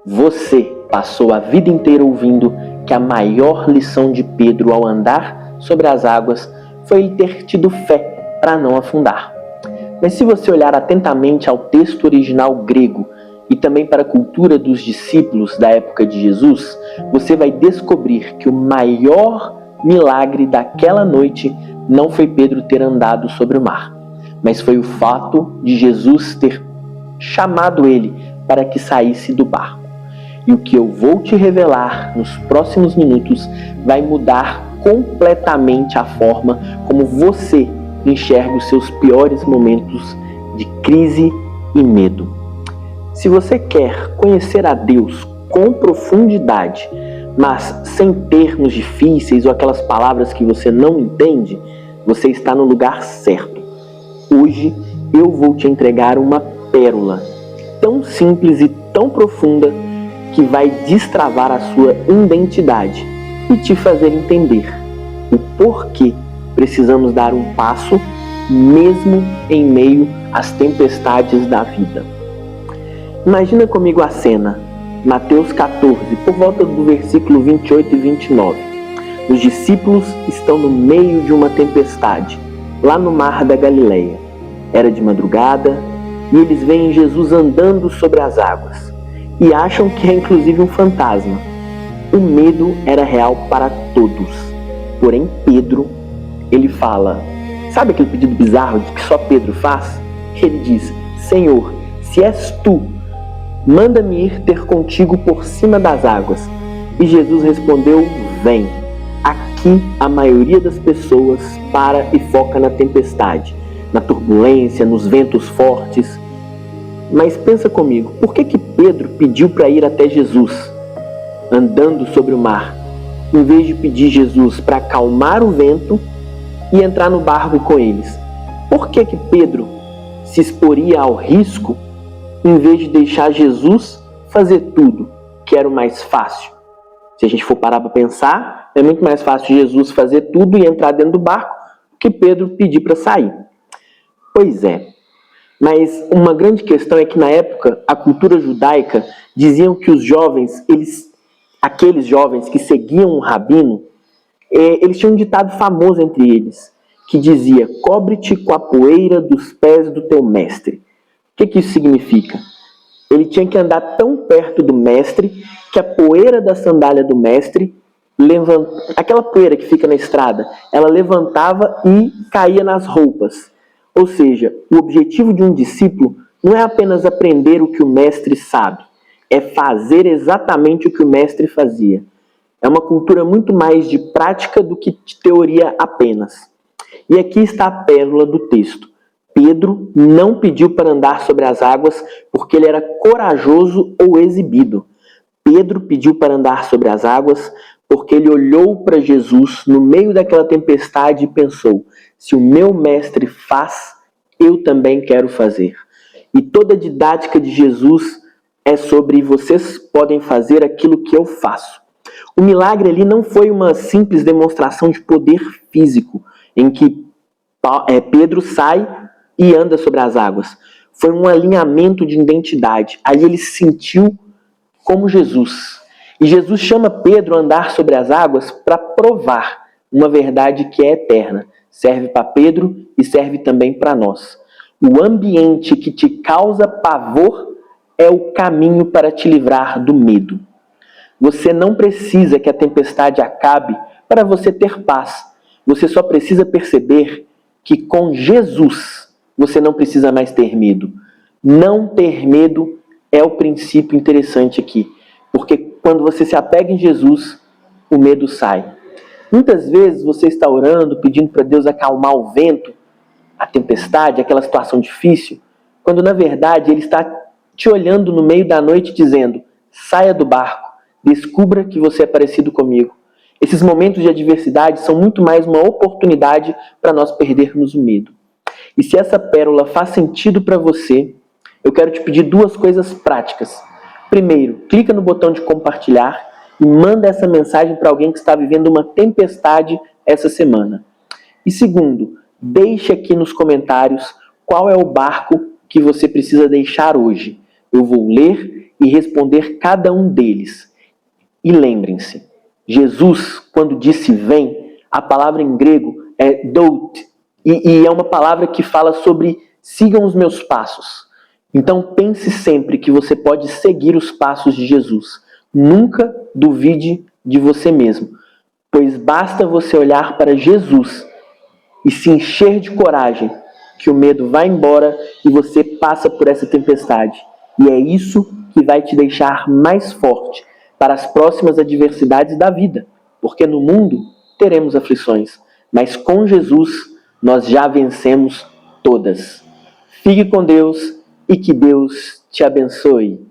Você passou a vida inteira ouvindo que a maior lição de Pedro ao andar sobre as águas foi ele ter tido fé para não afundar. Mas se você olhar atentamente ao texto original grego e também para a cultura dos discípulos da época de Jesus, você vai descobrir que o maior milagre daquela noite não foi Pedro ter andado sobre o mar, mas foi o fato de Jesus ter chamado ele para que saísse do barco. E o que eu vou te revelar nos próximos minutos vai mudar completamente a forma como você enxerga os seus piores momentos de crise e medo. Se você quer conhecer a Deus com profundidade, mas sem termos difíceis ou aquelas palavras que você não entende, você está no lugar certo. Hoje eu vou te entregar uma pérola tão simples e tão profunda que vai destravar a sua identidade e te fazer entender o porquê precisamos dar um passo mesmo em meio às tempestades da vida. Imagina comigo a cena, Mateus 14, por volta do versículo 28 e 29. Os discípulos estão no meio de uma tempestade, lá no mar da Galileia. Era de madrugada e eles veem Jesus andando sobre as águas e acham que é inclusive um fantasma. O medo era real para todos. Porém, Pedro, ele fala, sabe aquele pedido bizarro que só Pedro faz? Ele diz, Senhor, se és tu, manda-me ir ter contigo por cima das águas. E Jesus respondeu, vem. Aqui a maioria das pessoas para e foca na tempestade, na turbulência, nos ventos fortes. Mas pensa comigo, por que Pedro pediu para ir até Jesus, andando sobre o mar, em vez de pedir Jesus para acalmar o vento e entrar no barco com eles? Por que Pedro se exporia ao risco em vez de deixar Jesus fazer tudo, que era o mais fácil? Se a gente for parar para pensar, é muito mais fácil Jesus fazer tudo e entrar dentro do barco que Pedro pedir para sair. Pois é, mas uma grande questão é que na época a cultura judaica diziam que os jovens, aqueles jovens que seguiam o rabino, eles tinham um ditado famoso entre eles, que dizia, cobre-te com a poeira dos pés do teu mestre. O que isso significa? Ele tinha que andar tão perto do mestre que a poeira da sandália do mestre, aquela poeira que fica na estrada, ela levantava e caía nas roupas. Ou seja, o objetivo de um discípulo não é apenas aprender o que o mestre sabe, é fazer exatamente o que o mestre fazia. É uma cultura muito mais de prática do que de teoria apenas. E aqui está a pérola do texto. Pedro não pediu para andar sobre as águas porque ele era corajoso ou exibido. Pedro pediu para andar sobre as águas porque ele olhou para Jesus no meio daquela tempestade e pensou, se o meu mestre faz, eu também quero fazer. E toda a didática de Jesus é sobre vocês podem fazer aquilo que eu faço. O milagre ali não foi uma simples demonstração de poder físico, em que Pedro sai e anda sobre as águas. Foi um alinhamento de identidade. Aí ele se sentiu como Jesus. E Jesus chama Pedro a andar sobre as águas para provar uma verdade que é eterna. Serve para Pedro e serve também para nós. O ambiente que te causa pavor é o caminho para te livrar do medo. Você não precisa que a tempestade acabe para você ter paz. Você só precisa perceber que com Jesus você não precisa mais ter medo. Não ter medo é o princípio interessante aqui. Porque quando você se apega em Jesus, o medo sai. Muitas vezes você está orando, pedindo para Deus acalmar o vento, a tempestade, aquela situação difícil, quando na verdade Ele está te olhando no meio da noite dizendo, saia do barco, descubra que você é parecido comigo. Esses momentos de adversidade são muito mais uma oportunidade para nós perdermos o medo. E se essa pérola faz sentido para você, eu quero te pedir duas coisas práticas. Primeiro, clica no botão de compartilhar e manda essa mensagem para alguém que está vivendo uma tempestade essa semana. E segundo, deixe aqui nos comentários qual é o barco que você precisa deixar hoje. Eu vou ler e responder cada um deles. E lembrem-se, Jesus, quando disse vem, a palavra em grego é dout, e é uma palavra que fala sobre sigam os meus passos. Então pense sempre que você pode seguir os passos de Jesus. Nunca duvide de você mesmo, pois basta você olhar para Jesus e se encher de coragem, que o medo vai embora e você passa por essa tempestade. E é isso que vai te deixar mais forte para as próximas adversidades da vida, porque no mundo teremos aflições, mas com Jesus nós já vencemos todas. Fique com Deus e que Deus te abençoe.